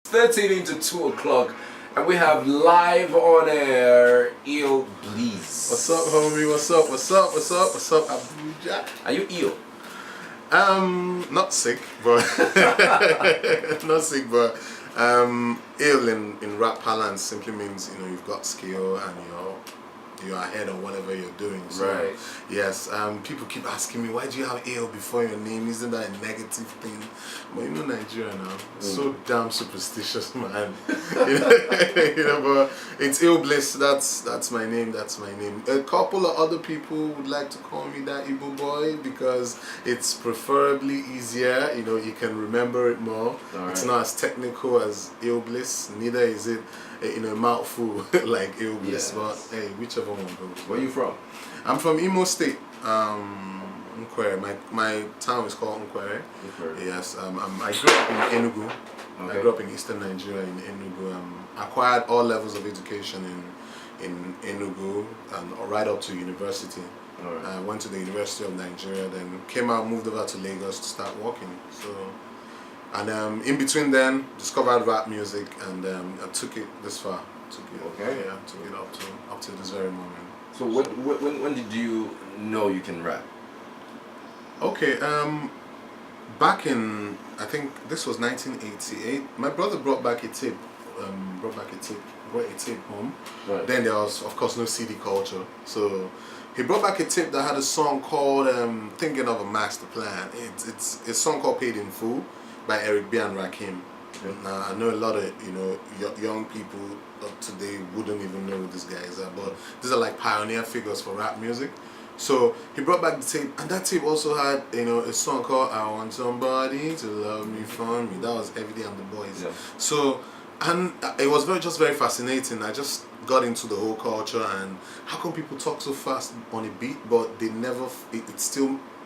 13 into 2 o'clock, and we have live on air ill BLISS. What's up, homie? What's up? What's up? What's up? What's up, ABUJA? Are you ill? Not sick, but not sick, but ill in rap parlance simply means you've got skill and you're ahead on whatever you're doing. So, right. Yes. People keep asking me, why do you have ill before your name? Isn't that a negative thing? But Nigeria now, so damn superstitious, man. But it's ill BLISS. That's my name. That's my name. A couple of other people would like to call me that Igbo boy because it's preferably easier. You can remember it more. Right. It's not as technical as ill BLISS. Neither is it a mouthful like ill BLISS. Yes. But hey, whichever one goes. Where are you from? I'm from Imo State. Nkwere. My town is called Nkwere. Yes. I grew up in Enugu. Okay. I grew up in eastern Nigeria in Enugu. Acquired all levels of education in Enugu and right up to university. Right. I went to the University of Nigeria, then came out, moved over to Lagos to start working. So, and in between then, discovered rap music, and I took it this far. Took it up to this very moment. So when did you know you can rap? Okay, back in, I think this was 1988. My brother brought a tape home. Right. Then there was, of course, no CD culture. So he brought back a tape that had a song called "Thinking of a Master Plan." It's a song called "Paid in Full" by Eric B and Rakim. Now I know a lot of young people up today wouldn't even know who these guys are, but these are like pioneer figures for rap music. So he brought back the tape, and that tape also had a song called "I Want Somebody to Love Me for Me." That was Everyday and the Boys. Yeah. So, and it was just very fascinating. I just got into the whole culture, and how come people talk so fast on a beat, but they never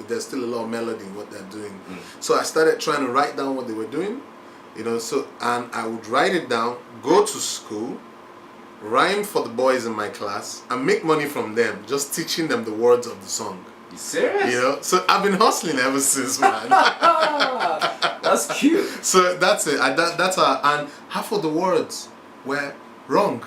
there's still a lot of melody in what they're doing. So I started trying to write down what they were doing. So, and I would write it down, go to school, rhyme for the boys in my class, and make money from them, just teaching them the words of the song. You serious? So I've been hustling ever since, man. That's cute. So that's it. That's how, and half of the words were wrong.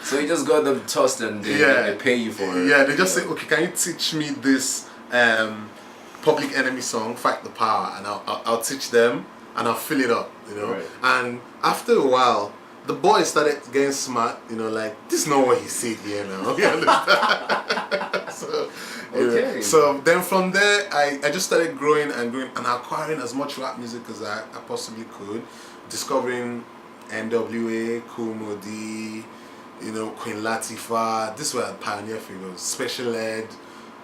So you just got them tossed and they pay you for it. Yeah, they just say, okay, can you teach me this Public Enemy song, Fight the Power, and I'll teach them and I'll fill it up, Right. And after a while, the boys started getting smart, like, this is not what he said here now. You understand? So then from there, I just started growing and acquiring as much rap music as I possibly could, discovering NWA, Kool Moe Dee, Queen Latifah. These were pioneer figures, Special Ed.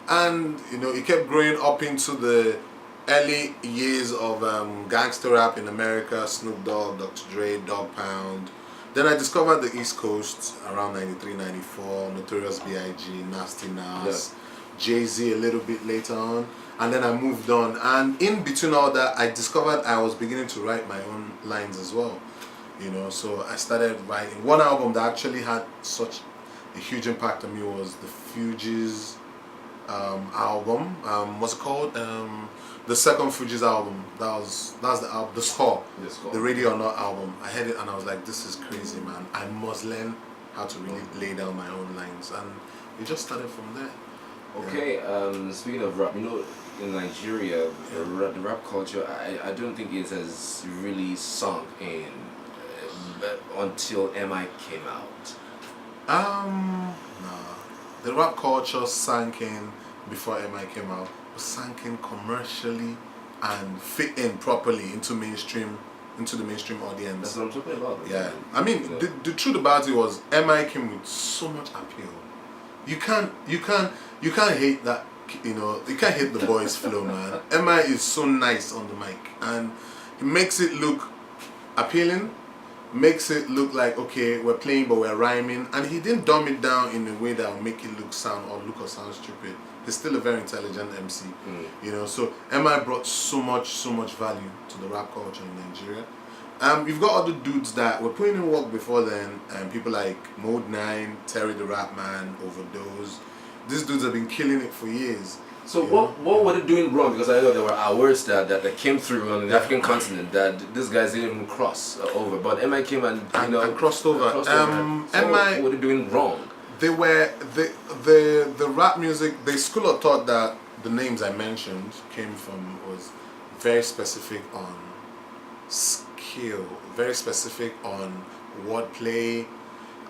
And it kept growing up into the early years of gangster rap in America, Snoop Dogg, Dr. Dre, Dogg Pound. Then I discovered the East Coast around 93, 94, Notorious B.I.G., Nasty Nas, Jay-Z a little bit later on. And then I moved on. And in between all that, I discovered I was beginning to write my own lines as well. So I started writing. One album that actually had such a huge impact on me was the Fugees' album. What's it called? The second Fugees album. That's the album, the score, the Radio or Not album. I heard it and I was like, this is crazy, man. I must learn how to really lay down my own lines, and it just started from there. Okay, speaking of rap, in Nigeria, the rap culture, I don't think it has really sunk in until MI came out. Nah. The rap culture sank in before MI came out, but sank in commercially and fit in properly into the mainstream audience. That's what I'm talking about. Yeah, I mean, the truth about it was MI came with so much appeal. You can't hate that. You can't hate the boys' flow, man. MI is so nice on the mic, and it makes it look appealing. Makes it look like, okay, we're playing but we're rhyming, and he didn't dumb it down in a way that will make it look or sound stupid. He's still a very intelligent MC, So MI brought so much value to the rap culture in Nigeria. You've got other dudes that were putting in work before then, people like Mode 9, Terry the Rap Man, Overdose. These dudes have been killing it for years. So what were they doing wrong? Because I know there were words that came through on the African continent that these guys didn't even cross over. But MI came and crossed over. So what were they doing wrong? They were the rap music. The school of thought that the names I mentioned came from was very specific on skill, very specific on wordplay,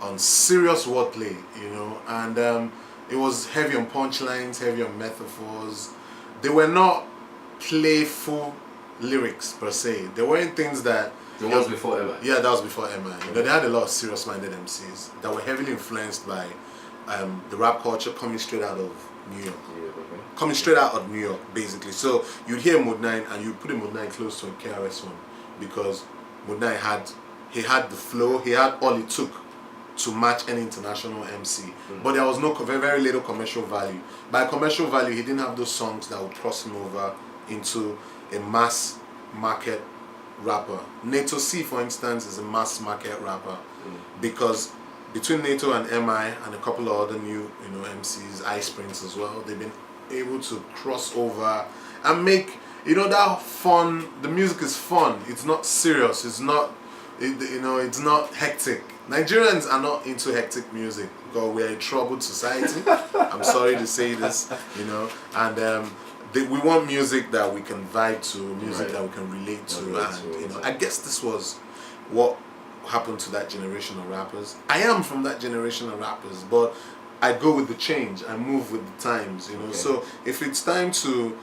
on serious wordplay, and it was heavy on punchlines, heavy on metaphors. They were not playful lyrics per se. They weren't things that... That was before MI. Yeah, that was before MI. They had a lot of serious-minded MCs that were heavily influenced by the rap culture coming straight out of New York. Coming straight out of New York, basically. So you'd hear Mood 9 and you'd put Mood 9 close to a KRS-One because Mood 9 had the flow, he had all it took to match any international MC. But there was very little commercial value. By commercial value, he didn't have those songs that would cross him over into a mass market rapper. Nato C, for instance, is a mass market rapper because between Nato and MI and a couple of other new MCs, Ice Prince as well, they've been able to cross over and make that fun. The music is fun. It's not serious. It's not it's not hectic. Nigerians are not into hectic music because we're a troubled society. I'm sorry to say this, and we want music that we can vibe to, music that we can relate to, and I guess this was what happened to that generation of rappers. I am from that generation of rappers, but I go with the change. I move with the times, So if it's time to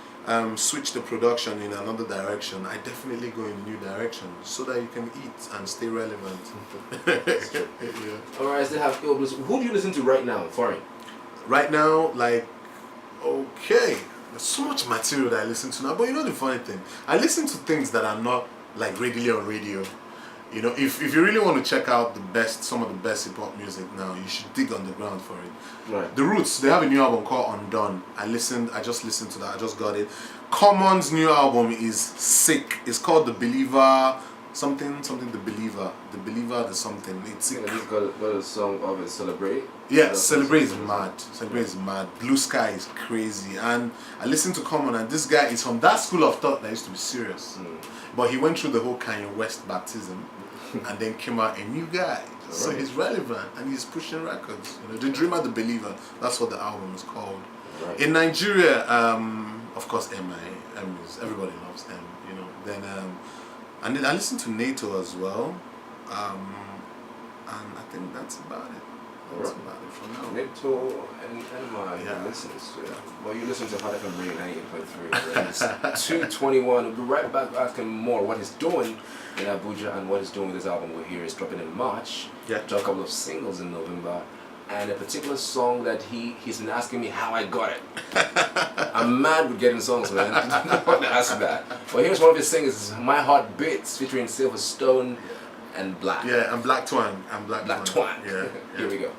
switch the production in another direction, I definitely go in a new direction so that you can eat and stay relevant. Alright, I still have BLISS. Who do you listen to right now, foreign? Right now, there's so much material that I listen to now, but the funny thing, I listen to things that are not readily on radio. If you really want to check out some of the best hip-hop music now, you should dig on the ground for it. Right. The Roots, they have a new album called Undone. I just listened to that, I just got it. Common's new album is sick. It's called The Believer, something The Believer. The Believer, the something. It's sick. He's got a song of it, Celebrate. Yeah, Celebrate is mad. Celebrate is mad. Blue Sky is crazy. And I listened to Common, and this guy is from that school of thought that used to be serious. But he went through the whole Kanye West baptism and then came out a new guy. So he's relevant and he's pushing records. The Dreamer, The Believer, that's what the album is called. Right. In Nigeria, of course, everybody loves M, Then and then I listen to NATO as well. And I think that's about it. That's about it for now. NATO and MI listens to. Well, you listen to Hot FM Radio 98.3. It's 2:21. We'll be right back asking more what he's doing in Abuja and what he's doing with this album we're here is dropping in March. Yeah. Dropped a couple of singles in November. And a particular song that he's been asking me how I got it. I'm mad with getting songs, man. Don't ask that. But here's one of his singles, My Heart Beats, featuring Silverstone and Black. Yeah, and Black Twang. Black Twang. Yeah. Here we go.